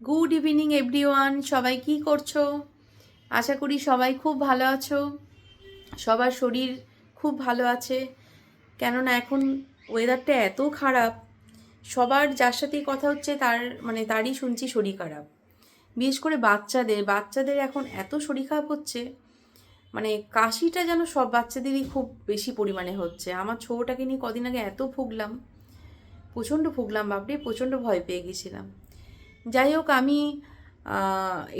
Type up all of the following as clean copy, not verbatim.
Good evening everyone, সবাই কি করছো? আশা করি সবাই খুব ভালো আছো। সবার শরীর খুব ভালো আছে, কেননা এখন ওয়েদারটা এত খারাপ। সবার যার সাথেই কথা হচ্ছে তারই শুনছি শরীর খারাপ। বিশেষ করে বাচ্চাদের এখন এত শরীর খারাপ হচ্ছে, মানে কাশিটা যেন সব বাচ্চাদেরই খুব বেশি পরিমাণে হচ্ছে। আমার ছোটোটাকে নিয়ে কদিন আগে এত প্রচণ্ড ভুগলাম বাপরে, প্রচণ্ড ভয় পেয়ে গেছিলাম। যাই হোক, আমি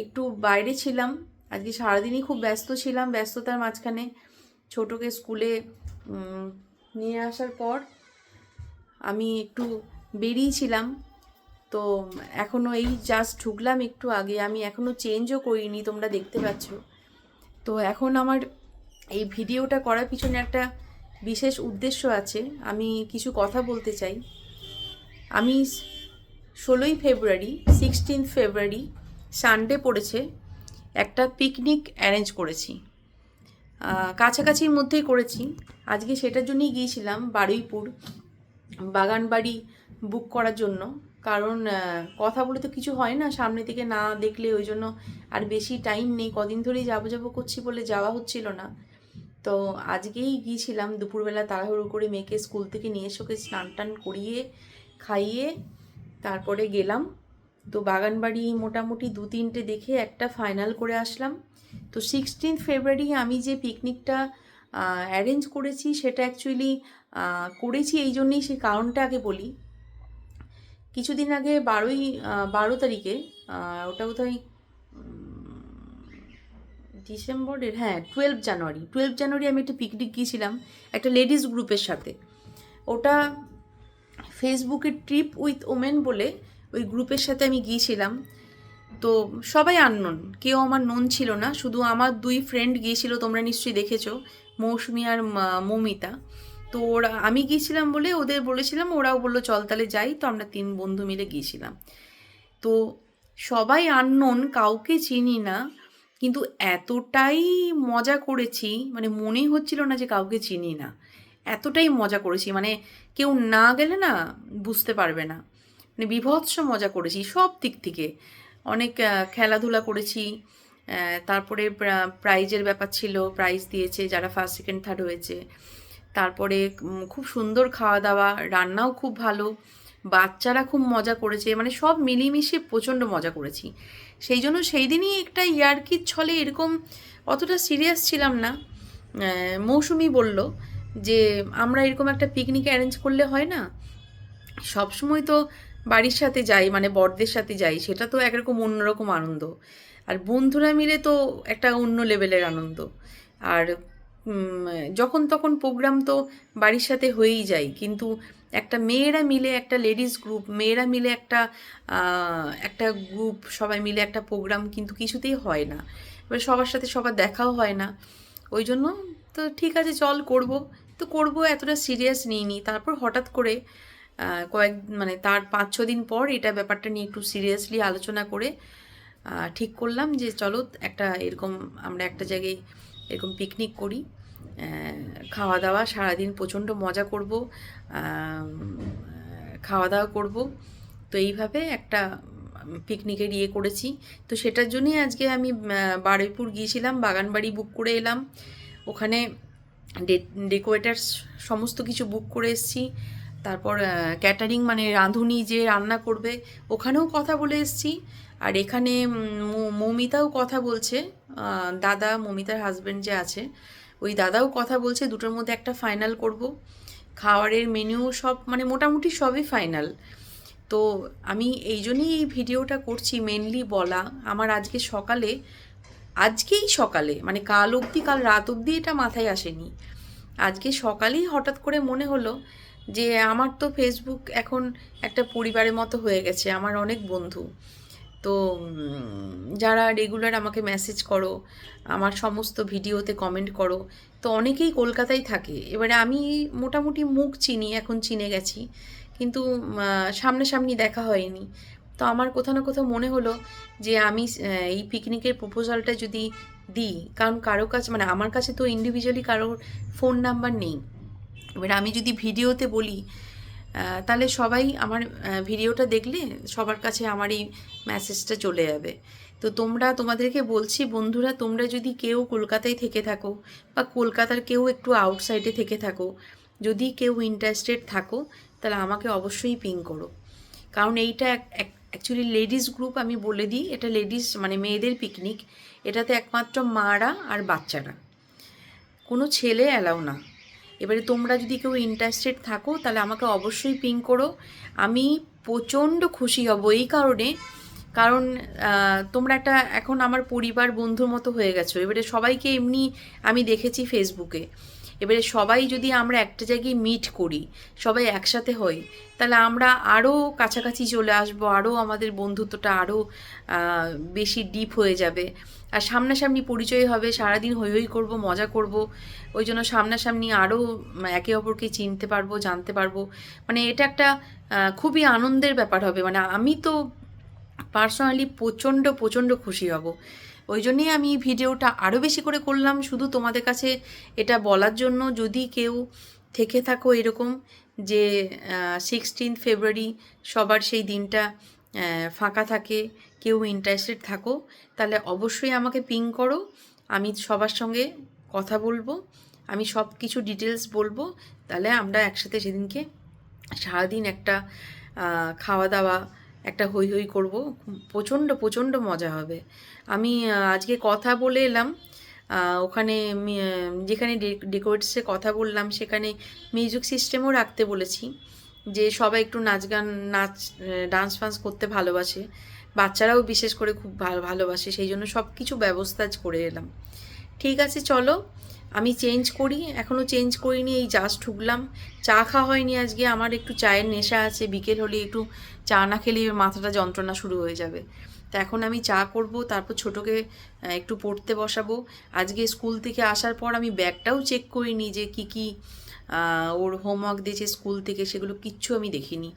একটু বাইরে ছিলাম আজকে, সারাদিনই খুব ব্যস্ত ছিলাম। ব্যস্ততার মাঝখানে ছোটোকে স্কুলে নিয়ে আসার পর আমি একটু বেরিয়েছিলাম। তো এখনও এই জাস্ট ঢুকলাম একটু আগে, আমি এখনও চেঞ্জও করিনি, তোমরা দেখতে পাচ্ছ। তো এখন আমার এই ভিডিওটা করার পিছনে একটা বিশেষ উদ্দেশ্য আছে, আমি কিছু কথা বলতে চাই। আমি 16 ফেব্রুয়ারি সানডে পড়েছে, একটা পিকনিক অ্যারেঞ্জ করেছি। কাছাকাছির মধ্যেই করেছি। আজকে সেটার জন্যই গিয়েছিলাম বারুইপুর বাগানবাড়ি বুক করার জন্য। কারণ কথা বলে তো কিছু হয় না, সামনে থেকে না দেখলে, ওই জন্য। আর বেশি টাইম নেই, কদিন ধরেই যাবো করছি বলে যাওয়া হচ্ছিল না। তো আজকেই গিয়েছিলাম দুপুরবেলা, তাড়াহুড়ো করে মেয়েকে স্কুল থেকে নিয়ে এসে ওকে স্নান টান করিয়ে খাইয়ে তারপরে গেলাম। তো বাগানবাড়ি মোটামুটি 2-3টে দেখে একটা ফাইনাল করে আসলাম। তো 16 ফেব্রুয়ারি আমি যে পিকনিকটা অ্যারেঞ্জ করেছি, সেটা অ্যাকচুয়ালি করেছি এই জন্যেই, সেই কারণটা আগে বলি। কিছুদিন আগে 12 তারিখে, ওটা বোধহয় ডিসেম্বরের, হ্যাঁ 12 জানুয়ারি আমি একটা পিকনিক গিয়েছিলাম একটা লেডিস গ্রুপের সাথে। ওটা ফেসবুকে ট্রিপ উইথ ওমেন বলে ওই গ্রুপের সাথে আমি গিয়েছিলাম। তো সবাই আননোন, কেউ আমার নোন ছিল না, শুধু আমার 2 ফ্রেন্ড গিয়েছিল, তোমরা নিশ্চয়ই দেখেছো, মৌসুমি আর মৌমিতা। তো আমি গিয়েছিলাম বলে ওদের বলেছিলাম, ওরাও বললো চল তাহলে যাই। তো আমরা 3 বন্ধু মিলে গিয়েছিলাম। তো সবাই আননোন, কাউকে চিনি না, কিন্তু এতটাই মজা করেছি, মানে মনেই হচ্ছিল না যে কাউকে চিনি না। এতটাই মজা করেছি, মানে কেউ না গেলে না বুঝতে পারবে না। মানে বীভৎস মজা করেছি সব দিক থেকে। অনেক খেলাধুলা করেছি। তারপরে প্রাইজের ব্যাপার ছিল, প্রাইজ দিয়েছে যারা ফার্স্ট সেকেন্ড থার্ড হয়েছে। তারপরে খুব সুন্দর খাওয়া দাওয়া, রান্নাও খুব ভালো, বাচ্চারা খুব মজা করেছে, মানে সব মিলিয়ে প্রচণ্ড মজা করেছি। সেই জন্য সেই দিনই একটা ইয়ার্কির ছলে এরকম অতটা সিরিয়াস ছিলাম না। মৌসুমি বলল যে আমরা এরকম একটা পিকনিক অ্যারেঞ্জ করলে হয় না, সবসময় তো বাড়ির সাথে যাই, মানে বড়দের সাথে যাই, সেটা তো একরকম অন্যরকম আনন্দ। আর বন্ধুরা মিলে তো একটা অন্য লেভেলের আনন্দ। আর যখন তখন প্রোগ্রাম তো বাড়ির সাথে হয়েই যায়, কিন্তু একটা মেয়েরা মিলে, একটা লেডিস গ্রুপ, মেয়েরা মিলে একটা গ্রুপ, সবাই মিলে একটা প্রোগ্রাম কিন্তু কিছুতেই হয় না। এবার সবার সাথে সবার দেখাও হয় না। ওই জন্য তো ঠিক আছে চল করব। তো করব, এতটা সিরিয়াস নিইনি। তারপর হঠাৎ করে মানে তার 5-6 দিন পর এটা ব্যাপারটা নিয়ে একটু সিরিয়াসলি আলোচনা করে ঠিক করলাম যে চলো আমরা একটা জায়গায় এরকম পিকনিক করি, খাওয়া দাওয়া সারাদিন প্রচণ্ড মজা করব, খাওয়া দাওয়া করব। তো এইভাবে একটা পিকনিকের করেছি। তো সেটার জন্যই আজকে আমি বারুইপুর গিয়েছিলাম, বাগানবাড়ি বুক করে এলাম। ওখানে ডেকোরেটার্স সমস্ত কিছু বুক করে এসেছি। তারপর ক্যাটারিং মানে রাঁধুনি যে রান্না করবে, ওখানেও কথা বলে এসেছি। আর এখানে মৌমিতাও কথা বলছে, দাদা মৌমিতার হাজব্যান্ড যে আছে, ওই দাদাও কথা বলছে, দুটোর মধ্যে একটা ফাইনাল করব। খাওয়ারের মেনু সব মানে মোটামুটি সবই ফাইনাল। তো আমি এই জন্যই এই ভিডিওটা করছি, মেনলি বলা আমার আজকেই সকালে, মানে কাল রাত অবধি এটা মাথায় আসেনি। আজকে সকালেই হঠাৎ করে মনে হলো যে আমার তো ফেসবুক এখন একটা পরিবারের মতো হয়ে গেছে, আমার অনেক বন্ধু। তো যারা রেগুলার আমাকে মেসেজ করো, আমার সমস্ত ভিডিওতে কমেন্ট করো, তো অনেকেই কলকাতায় থাকে। এবারে আমি মোটামুটি মুখ চিনি, এখন চিনে গেছি, কিন্তু সামনাসামনি দেখা হয়নি। তো আমার কোথাও না কোথাও মনে হলো যে আমি এই পিকনিকের প্রপোজালটা যদি দিই, কারণ কারো কাছে, মানে আমার কাছে তো ইন্ডিভিজুয়ালি কারোর ফোন নাম্বার নেই। এবার আমি যদি ভিডিওতে বলি তাহলে সবাই আমার ভিডিওটা দেখলে সবার কাছে আমার এই মেসেজটা চলে যাবে। তো তোমাদেরকে বলছি বন্ধুরা, তোমরা যদি কেউ কলকাতায় থেকে থাকো বা কলকাতার কেউ একটু আউটসাইডে থেকে থাকো, যদি কেউ ইন্টারেস্টেড থাকো, তাহলে আমাকে অবশ্যই পিং করো। কারণ এইটা অ্যাকচুয়ালি লেডিস গ্রুপ, আমি বলে দিই, এটা লেডিস মানে মেয়েদের পিকনিক। এটাতে একমাত্র মারা আর বাচ্চারা, কোনো ছেলে অ্যালাউ না। এবারে তোমরা যদি কেউ ইন্টারেস্টেড থাকো তাহলে আমাকে অবশ্যই পিং করো। আমি প্রচণ্ড খুশি হব এই কারণে, কারণ তোমরা একটা এখন আমার পরিবার বন্ধুর মতো হয়ে গেছো। এবারে সবাইকে এমনি আমি দেখেছি ফেসবুকে, এবারে সবাই যদি আমরা একটা জায়গায় মিট করি, সবাই একসাথে হই, তাহলে আমরা আরও কাছাকাছি চলে আসবো, আরও আমাদের বন্ধুত্বটা আরও বেশি ডিপ হয়ে যাবে। আর সামনাসামনি পরিচয় হবে, সারাদিন হই হই করবো, মজা করব, ওই জন্য সামনাসামনি আরও একে অপরকে চিনতে পারবো, জানতে পারবো। মানে এটা একটা খুবই আনন্দের ব্যাপার হবে। মানে আমি তো পার্সোনালি প্রচণ্ড প্রচণ্ড খুশি হব। ওই জন্যেই আমি ভিডিওটা আরও বেশি করে করলাম, শুধু তোমাদের কাছে এটা বলার জন্য, যদি কেউ থেকে থাকো এরকম যে 16 ফেব্রুয়ারি সবার সেই দিনটা ফাঁকা থাকে, কেউ ইন্টারেস্টেড থাকো, তাহলে অবশ্যই আমাকে পিং করো। আমি সবার সঙ্গে কথা বলবো, আমি সব কিছু ডিটেলস বলবো। তাহলে আমরা একসাথে সেদিনকে সারাদিন একটা খাওয়া দাওয়া, একটা হই হই করবো, প্রচণ্ড প্রচণ্ড মজা হবে। আমি আজকে কথা বলে এলাম ওখানে, যেখানে ডেকোরেটসে কথা বললাম সেখানে মিউজিক সিস্টেমও রাখতে বলেছি, যে সবাই একটু ডান্স ফান্স করতে ভালোবাসে, বাচ্চারাও বিশেষ করে খুব ভালোবাসে, সেই জন্য সব কিছু ব্যবস্থা করে এলাম। ঠিক আছে, চলো আমি চেঞ্জ করি, এখনও চেঞ্জ করিনি, এই জাস্ট ঢুকলাম। চা খাওয়া হয়নি আজকে, আমার একটু চায়ের নেশা আছে, বিকেল হলে একটু চা না খেলে মাথাটা যন্ত্রণা শুরু হয়ে যাবে। তো এখন আমি চা করব, তারপর ছোটোকে একটু পড়তে বসাবো। আজকে স্কুল থেকে আসার পর আমি ব্যাগটাও চেক করিনি যে কী ওর হোমওয়ার্ক দিয়েছে স্কুল থেকে, সেগুলো কিচ্ছু আমি দেখিনি,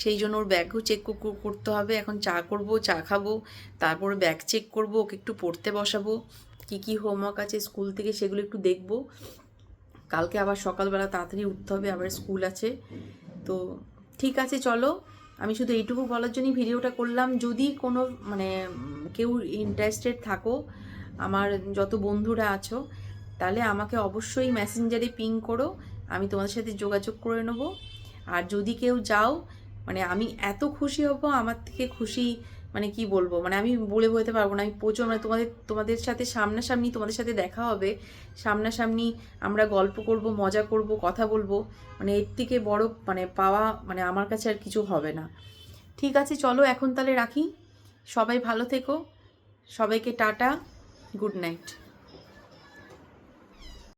সেই জন্য ওর ব্যাগও চেক করতে হবে। এখন চা করব, চা খাবো, তারপর ব্যাগ চেক করব, ওকে একটু পড়তে বসাবো, কী হোমওয়ার্ক আছে স্কুল থেকে সেগুলো একটু দেখব। কালকে আবার সকালবেলা তাড়াতাড়ি উঠতে হবে, আবার স্কুল আছে। তো ঠিক আছে, চলো আমি শুধু এইটুকু বলার জন্যই ভিডিওটা করলাম। যদি কোনো মানে কেউ ইন্টারেস্টেড থাকো, আমার যত বন্ধুরা আছো, তাহলে আমাকে অবশ্যই মেসেঞ্জারে পিং করো, আমি তোমাদের সাথে যোগাযোগ করে নেবো। আর যদি কেউ যাও, মানে আমি এত খুশি হব, আমার থেকে খুশি মানে কি বলবো, মানে আমি বলে বোঝাতে পারবো না। আমি প্রচুর মানে তোমাদের সাথে সামনাসামনি তোমাদের সাথে দেখা হবে, সামনাসামনি আমরা গল্প করব, মজা করব, কথা বলবো, মানে এর থেকে বড় মানে পাওয়া মানে আমার কাছে আর কিছু হবে না। ঠিক আছে, চলো এখন তাহলে রাখি, সবাই ভালো থেকো, সবাইকে টাটা, গুড নাইট।